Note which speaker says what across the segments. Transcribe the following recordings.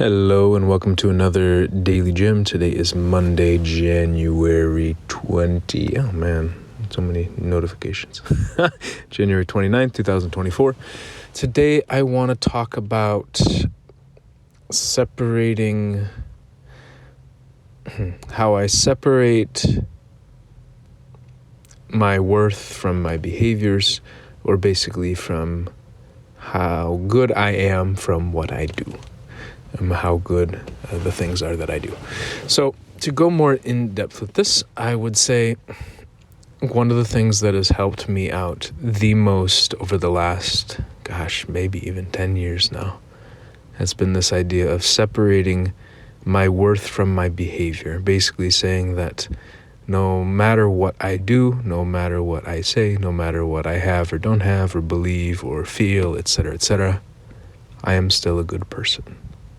Speaker 1: Hello and welcome to another Daily Gym. Today is Monday, January 20. Oh man, so many notifications. January 29th, 2024. Today I want to talk about separating how I separate my worth from my behaviors, or basically from how good I am from what I do. How good the things are that I do. So to go more in depth with this, I would say one of the things that has helped me out the most over the last, maybe even 10 years now, has been this idea of separating my worth from my behavior. Basically saying that no matter what I do, no matter what I say, no matter what I have or don't have or believe or feel, etc., I am still a good person.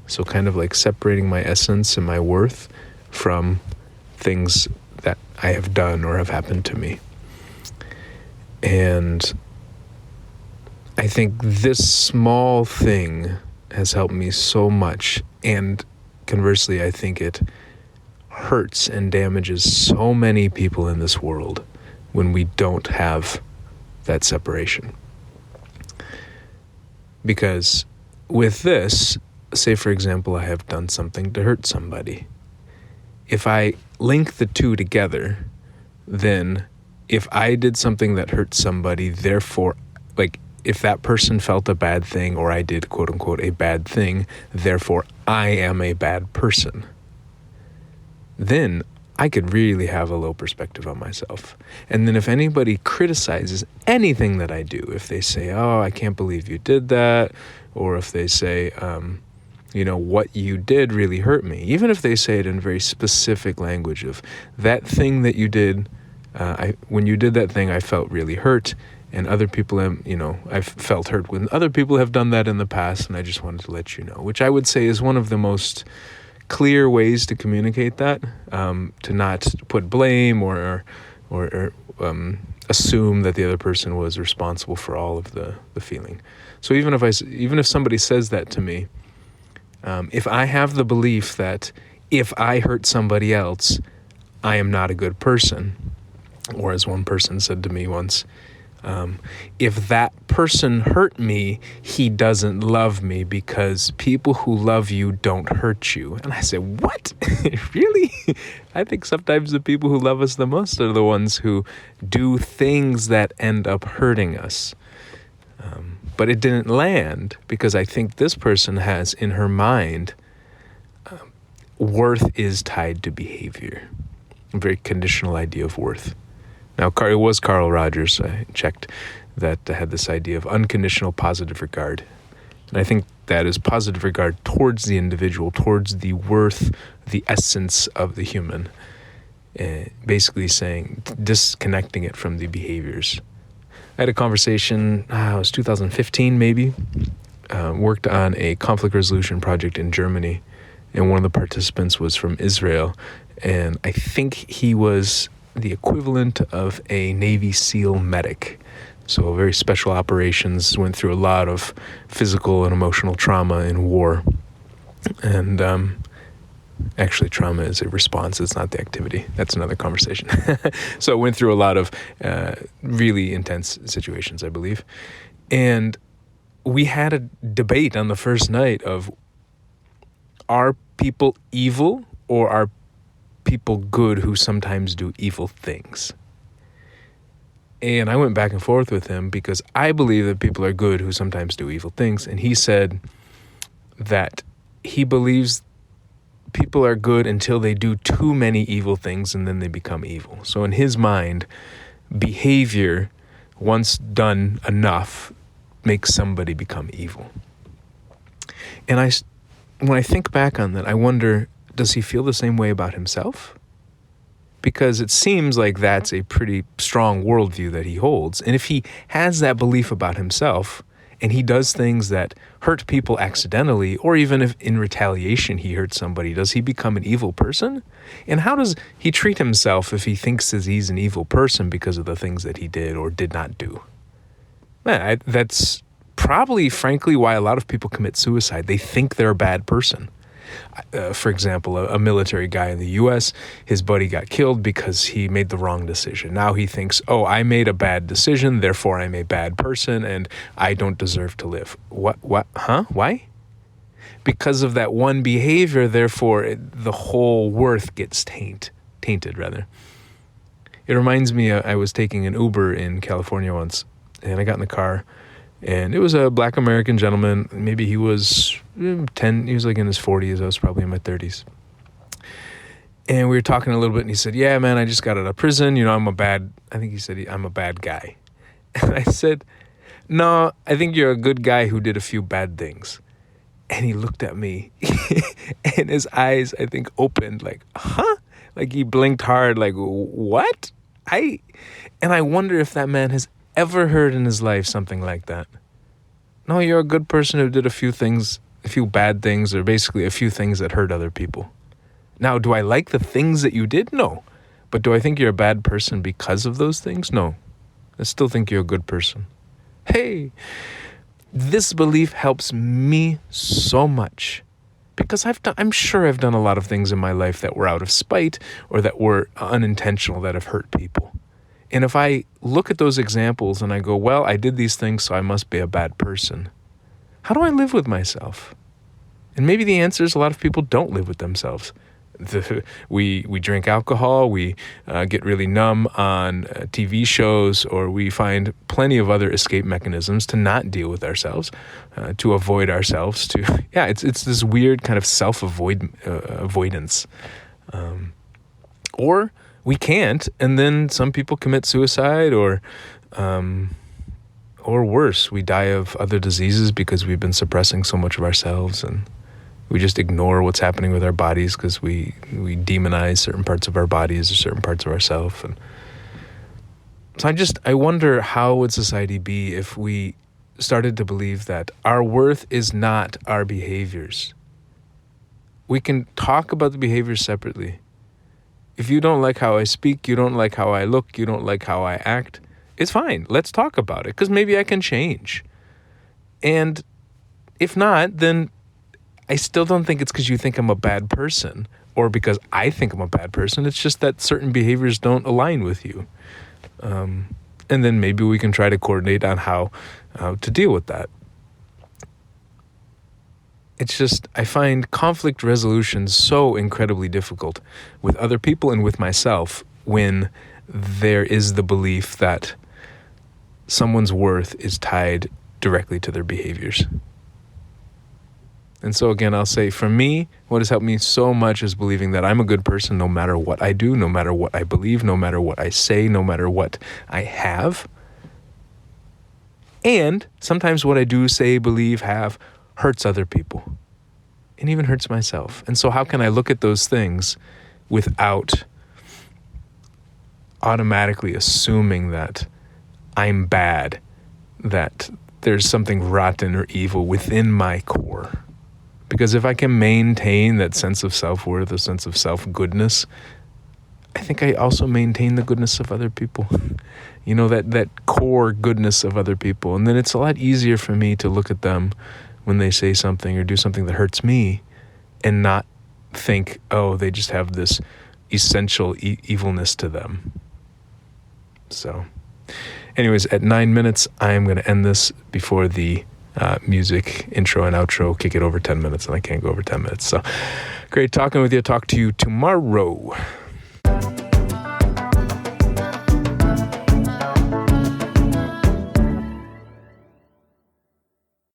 Speaker 1: So kind of like separating my essence and my worth from things that I have done or have happened to me. And I think this small thing has helped me so much. And conversely, I think it hurts and damages so many people in this world when we don't have that separation. Because with this, say, for example, I have done something to hurt somebody. If I link the two together, then if I did something that hurt somebody, therefore, if that person felt a bad thing or I did, quote unquote, a bad thing, therefore I am a bad person, then I could really have a low perspective on myself. And then if anybody criticizes anything that I do, if they say, oh, I can't believe you did that, or if they say, what you did really hurt me. Even if they say it in very specific language of that thing that you did, when you did that thing, I felt really hurt. And other people, I've felt hurt when other people have done that in the past. And I just wanted to let you know, which I would say is one of the most clear ways to communicate that, to not put blame or assume that the other person was responsible for all of the feeling. So even if somebody says that to me, if I have the belief that if I hurt somebody else, I am not a good person, or as one person said to me once, if that person hurt me, he doesn't love me because people who love you don't hurt you. And I said, what? Really? I think sometimes the people who love us the most are the ones who do things that end up hurting us. But it didn't land because I think this person has in her mind, worth is tied to behavior. A very conditional idea of worth. Now, it was Carl Rogers, I checked, that had this idea of unconditional positive regard. And I think that is positive regard towards the individual, towards the worth, the essence of the human. Basically saying, disconnecting it from the behaviors. I had a conversation, it was 2015 maybe, worked on a conflict resolution project in Germany, and one of the participants was from Israel, and I think he was the equivalent of a Navy SEAL medic. So very special operations, went through a lot of physical and emotional trauma in war. And actually, trauma is a response, it's not the activity. That's another conversation. So went through a lot of really intense situations, I believe. And we had a debate on the first night of, are people evil or are people good who sometimes do evil things? And I went back and forth with him because I believe that people are good who sometimes do evil things. And he said that he believes people are good until they do too many evil things and then they become evil. So in his mind, behavior, once done enough, makes somebody become evil. And when I think back on that, I wonder, does he feel the same way about himself? Because it seems like that's a pretty strong worldview that he holds. And if he has that belief about himself, and he does things that hurt people accidentally, or even if in retaliation he hurts somebody, does he become an evil person? And how does he treat himself if he thinks that he's an evil person because of the things that he did or did not do? Man, that's probably, frankly, why a lot of people commit suicide. They think they're a bad person. For example, a military guy in the U.S., his buddy got killed because he made the wrong decision. Now he thinks, oh, I made a bad decision, therefore I'm a bad person and I don't deserve to live. What? Huh? Why? Because of that one behavior, therefore the whole worth gets tainted rather. It reminds me, I was taking an Uber in California once, and I got in the car, and it was a black American gentleman. Maybe he was 10, he was like in his 40s. I was probably in my 30s. And we were talking a little bit, and he said, yeah, man, I just got out of prison. You know, I'm a bad guy. And I said, no, I think you're a good guy who did a few bad things. And he looked at me, and his eyes, I think, opened like, huh? Like he blinked hard, like, what? And I wonder if that man has ever heard in his life something like that. No, you're a good person who did a few bad things, or basically a few things that hurt other people. Now, do I like the things that you did? No. But do I think you're a bad person because of those things? No. I still think you're a good person. Hey, this belief helps me so much. Because I'm sure I've done a lot of things in my life that were out of spite or that were unintentional, that have hurt people. And if I look at those examples and I go, well, I did these things, so I must be a bad person. How do I live with myself? And maybe the answer is a lot of people don't live with themselves. We drink alcohol, we get really numb on TV shows, or we find plenty of other escape mechanisms to not deal with ourselves, to avoid ourselves. It's this weird kind of avoidance, or we can't, and then some people commit suicide, or worse, we die of other diseases because we've been suppressing so much of ourselves, and we just ignore what's happening with our bodies because we demonize certain parts of our bodies or certain parts of ourselves. And so I wonder, how would society be if we started to believe that our worth is not our behaviors? We can talk about the behaviors separately. If you don't like how I speak, you don't like how I look, you don't like how I act, it's fine. Let's talk about it, because maybe I can change. And if not, then I still don't think it's because you think I'm a bad person or because I think I'm a bad person. It's just that certain behaviors don't align with you. And then maybe we can try to coordinate on how to deal with that. It's just, I find conflict resolution so incredibly difficult with other people and with myself when there is the belief that someone's worth is tied directly to their behaviors. And so again, I'll say, for me, what has helped me so much is believing that I'm a good person no matter what I do, no matter what I believe, no matter what I say, no matter what I have. And sometimes what I do, say, believe, have hurts other people and even hurts myself. And so how can I look at those things without automatically assuming that I'm bad, that there's something rotten or evil within my core? Because if I can maintain that sense of self-worth, a sense of self-goodness, I think I also maintain the goodness of other people. You know, that core goodness of other people. And then it's a lot easier for me to look at them when they say something or do something that hurts me and not think, oh, they just have this essential evilness to them. So anyways, at 9 minutes, I am going to end this before the music intro and outro kick it over 10 minutes, and I can't go over 10 minutes. So great talking with you. Talk to you tomorrow.